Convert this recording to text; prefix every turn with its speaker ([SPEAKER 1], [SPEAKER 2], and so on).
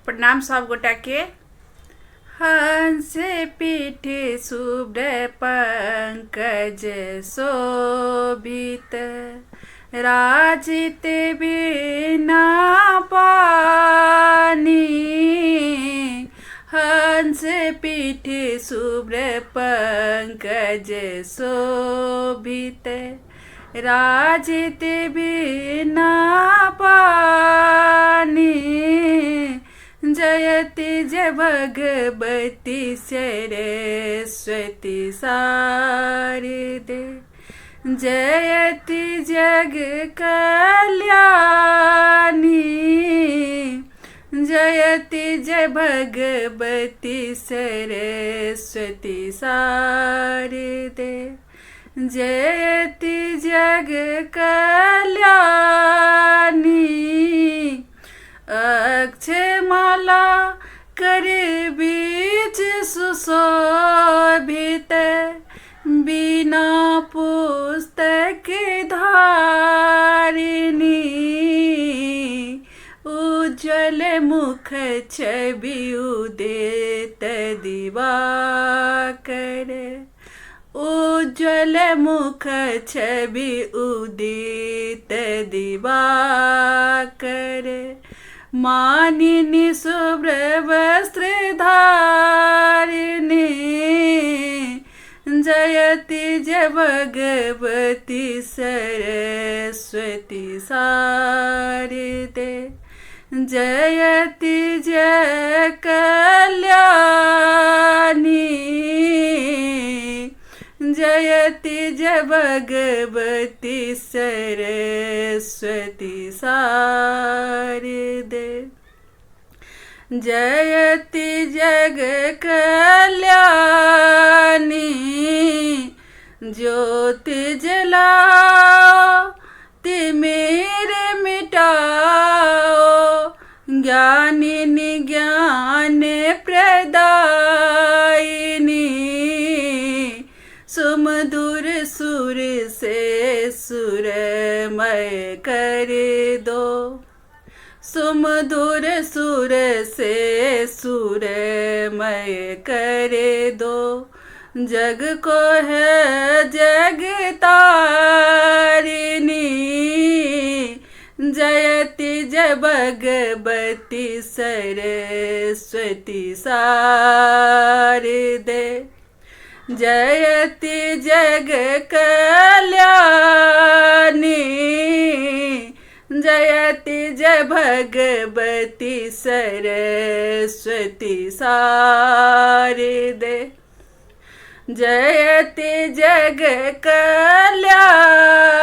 [SPEAKER 1] प्रणाम सब गोटा के। हंस पीठ शुभ्र पंकज शोभित, राजित बीना पानी। हंस पीठ शुभ्र पंकज शोभित, राजित बीना पानी। जयति जय भगवती सरस्वती शारदे, जयति जग कल्याणी। जयति जय भगवती सरस्वती शारदे, जयति जग कल्याणी। अक्षमाला कर बीच सुशोभित, बिना पुस्तक धारिणी। उज्ज्वल मुख छवि उदित दिवाकर, उज्ज्वल मुख छवि उदित दिवाकर। मानिनी शुभ्र वस्त्र धारिणी, जयति जय भगवती सरस्वती शारदे, जयति जय कल्याणी। जयति जय भगवती सरस्वती शारदे, जयति जग कल्याणी। ज्योति जलाओ तिमिर मिटाओ, ज्ञानिनी ज्ञान प्रदायिनी। सुमधुर सुर से सुरमय कर दो, सुमधुर सुर से सुरमय कर दो। जग को है जग तारिणी, जयति जय भगवती सरस्वती शारदे, जयति जग कल्याणी। जयति जय भगवती सरस्वती शारदे, जयति जग कल्याणी।